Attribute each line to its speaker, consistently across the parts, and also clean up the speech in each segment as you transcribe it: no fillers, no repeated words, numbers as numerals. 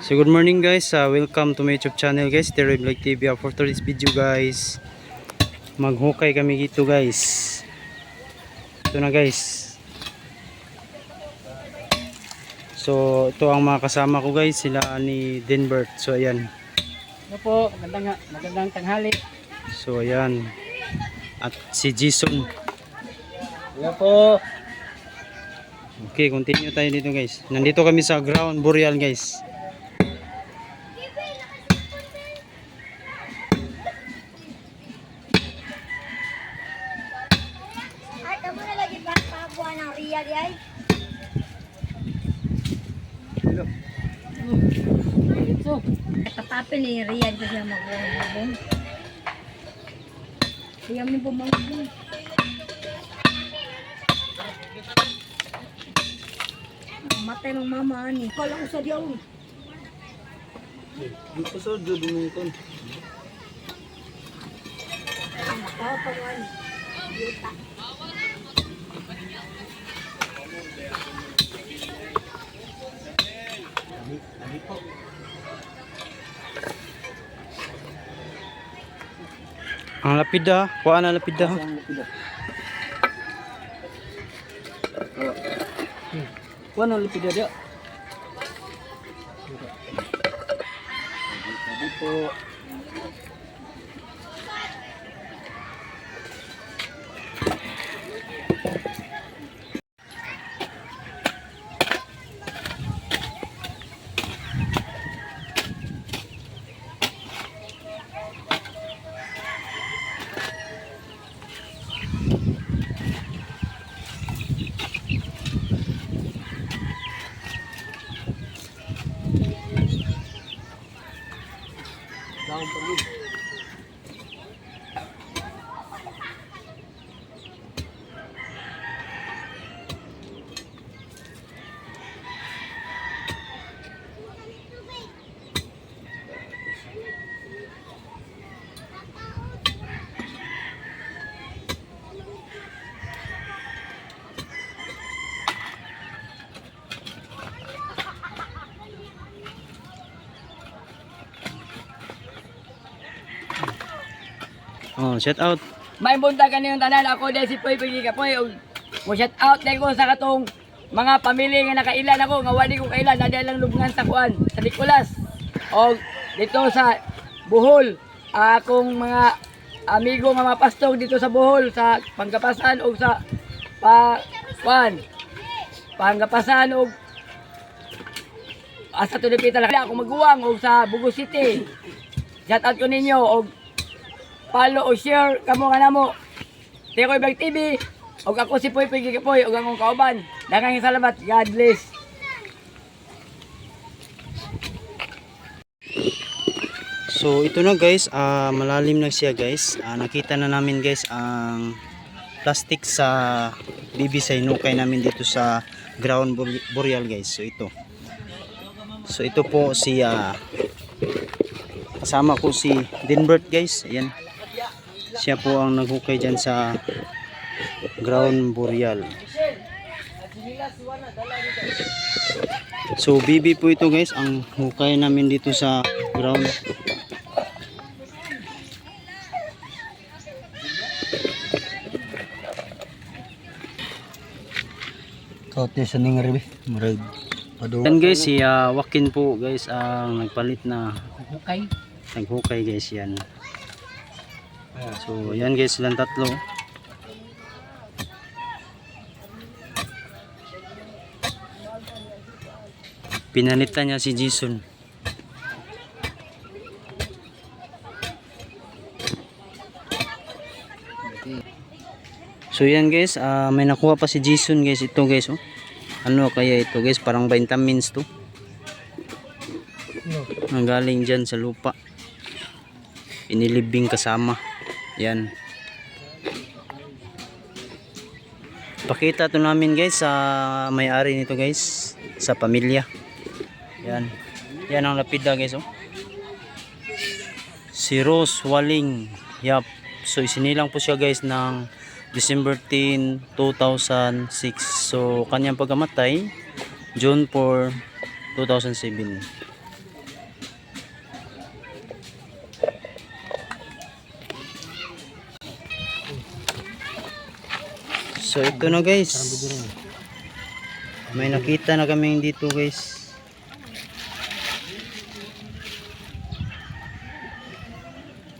Speaker 1: So good morning guys, welcome to my YouTube channel guys, Terry Vlog TV. For today's video guys, maghukay kami dito guys. Ito na guys. So ito ang mga kasama ko guys, sila ni Denbert. So ayan.
Speaker 2: Ano po, magandang tanghali.
Speaker 1: So ayan. At si Jason.
Speaker 2: Ano po.
Speaker 1: Okay, continue tayo dito guys. Nandito kami sa ground boreal guys.
Speaker 3: Ay, kamu na lagi ba pabuhan ng Ria di ay?
Speaker 2: Ito.
Speaker 3: Katapin ni Ria dito siya magbubuong. Kaya mo bumabong. Matay ng mama ni. Kalang sa diyaw.
Speaker 1: Dito sa dumungkon.
Speaker 3: Makapawan. Yuta.
Speaker 1: Ang lapida, kuha na lapida.
Speaker 2: Kuha ng lipid dia. Dito. Daong pergi.
Speaker 1: Oh, shout out.
Speaker 2: May bunta kaniyong tanan ako dahil si Poy Pigi ka Poy. Mo shout out dahil ko sa katong mga pamilya nga nakailan ako nga wali ko kailan na lang lubngan sa kuan sa Nicolas. O dito sa Bohol akong mga amigo nga mga pastor dito sa Bohol sa Pangkapasan o sa Pangkapasan o asa Tulipita lang ako maguwang o sa Bugo City. Shout out ko ninyo o follow o share kamo nga namo. Terry Vlog TV. Og ako si Poy Pigi Kapoy og akong kauban. Daghang salamat. God bless.
Speaker 1: So ito na guys, malalim na siya guys. Nakita na namin guys ang plastic sa BB sa hinukay namin dito sa ground boreal guys. So ito po si kasama ko si Denbert guys. Ayan. Siya po ang naghukay dyan sa ground boreal. So BB po ito guys, ang hukay namin dito sa ground.
Speaker 2: Kaute sa ning ribi. Murag
Speaker 1: Yan guys, si Wakin po guys ang nagpalit na
Speaker 2: hukay.
Speaker 1: naghukay guys yan. So yan guys, silang tatlo. Pinalitan niya si Jason. So yan guys, may nakuha pa si Jason guys. Ito guys, oh. Ano kaya ito guys, parang vitamins to. Ang galing dyan sa lupa. Inilibing kasama. Yan. Pakita to namin guys sa may-ari nito guys, sa pamilya. Yan. Yan ang lapida guys, oh. Si Rose Waling. Yap. So isinilang po siya guys ng December 10, 2006. So kanyang pagkamatay June 4, 2007. So ito na guys. May nakita na kami dito guys.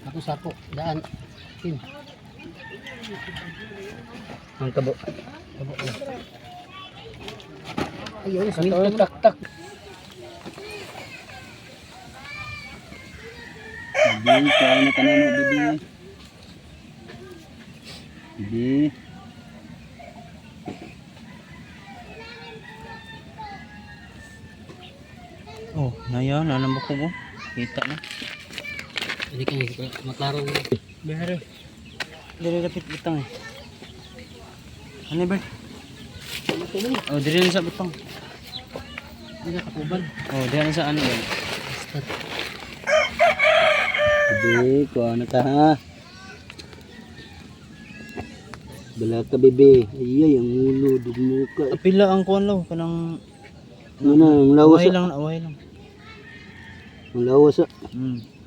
Speaker 2: Ako sapo, daan. Tin.
Speaker 1: Ang kabo.
Speaker 2: Ayun, sa tak-tak.
Speaker 1: Bibi, kaya na kanano bibi. Bibi. Oh, naya, nanambok ko mo. Kita na.
Speaker 2: Hindi ka maklaro na.
Speaker 1: Behara. Dili lapit butang eh. Ano ba? Oh, dili na sa butang.
Speaker 2: Hindi ka kakuban.
Speaker 1: Oh, dili na sa ano yan.
Speaker 4: Bebe, kuha na ka ha. Bala ka bebe. Ayay, ang ulo, dumuka.
Speaker 1: Pila ang kuwan law kanang
Speaker 4: Ano na, ang lawas
Speaker 1: away
Speaker 4: sa.
Speaker 1: lang, away lang.
Speaker 4: Ang lawas sa.
Speaker 1: Mm.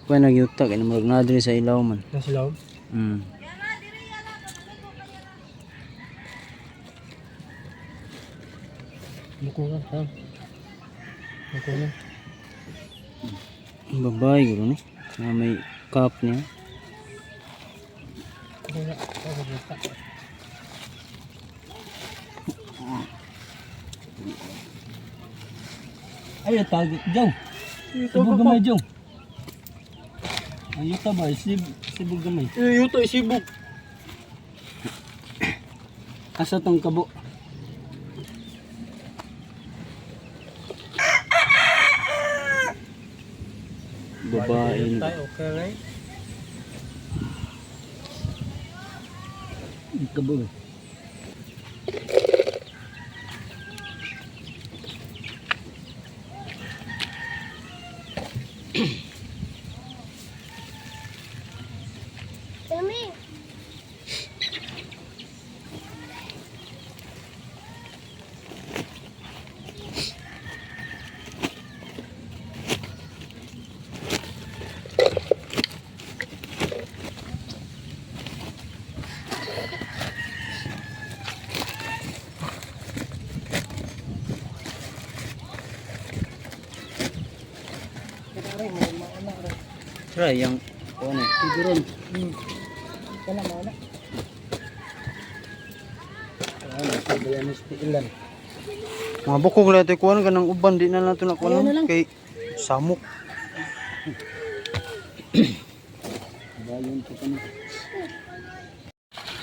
Speaker 1: Kuha nagyuta kaya namurag na diri sa ilaw man.
Speaker 2: Nasa loob?
Speaker 1: Mm.
Speaker 2: Buko ka, ha? Buko na.
Speaker 1: Ang babae guro ni. Na may cup niya.
Speaker 4: Ay, tagit dyan. Sibog gamay dyan. Ayun ka ba? Sibog gamay.
Speaker 2: Yuto, isibog.
Speaker 4: Asa tong kabo.
Speaker 1: Babae ni.
Speaker 2: Okay, right?
Speaker 4: Ang kabo.
Speaker 3: Kami.
Speaker 1: Try yang kuwan eh.
Speaker 4: Tiguron.
Speaker 2: Kana mo na.
Speaker 4: Ano, sabayan ng ilan.
Speaker 1: Mga bukog lang ito kuwan kanang uban di na nato na kuwan kay samok.
Speaker 4: Bayan po ka na.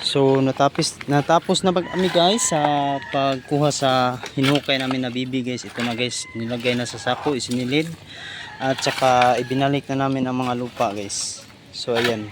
Speaker 1: So natapos na kami guys sa pagkuha sa hinukay namin na bibi guys. Ito na guys, nilagay na sa sako, isinilid at saka ibinalik na namin ang mga lupa guys. So ayan.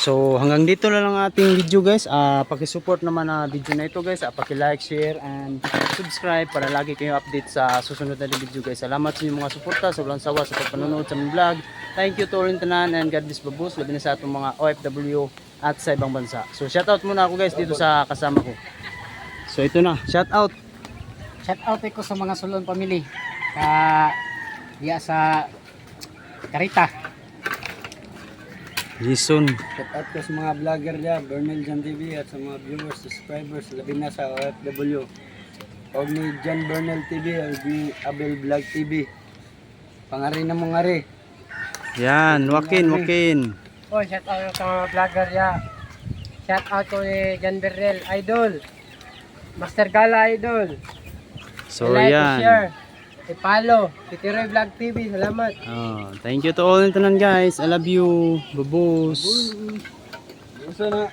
Speaker 1: So hanggang dito na lang ating video guys. Paki-support naman na video na ito guys. Paki-like, share and subscribe para lagi kayong update sa susunod na video guys. Salamat sa inyong mga suporta, sa walang sawa sa pagpanonood sa aming vlog. Thank you to all in tanan and God bless babus, labi na sa atong mga OFW at sa ibang bansa. So shoutout muna ako guys dito sa kasama ko. So ito na, shoutout.
Speaker 2: Shout out ko sa mga Sulon family. Diya sa Karita.
Speaker 1: Jason.
Speaker 4: Shout out ko sa mga vlogger dyan, Bernal Jan TV at sa mga viewers, subscribers, labi na sa OFW. O ni John Bernal TV o ni Abel Vlog TV. Pangari na mong ari.
Speaker 1: Yan, Wakin.
Speaker 2: Oh, shout out sa mga vlogger ya. Shout out ko ni Jan Bernal Idol. Master Gala Idol.
Speaker 1: So
Speaker 2: like,
Speaker 1: yan.
Speaker 2: share, i-follow. Titiroy Vlog TV. Salamat.
Speaker 1: Oh, thank you to all in tanan guys. I love you. Babus.
Speaker 4: Gusto na.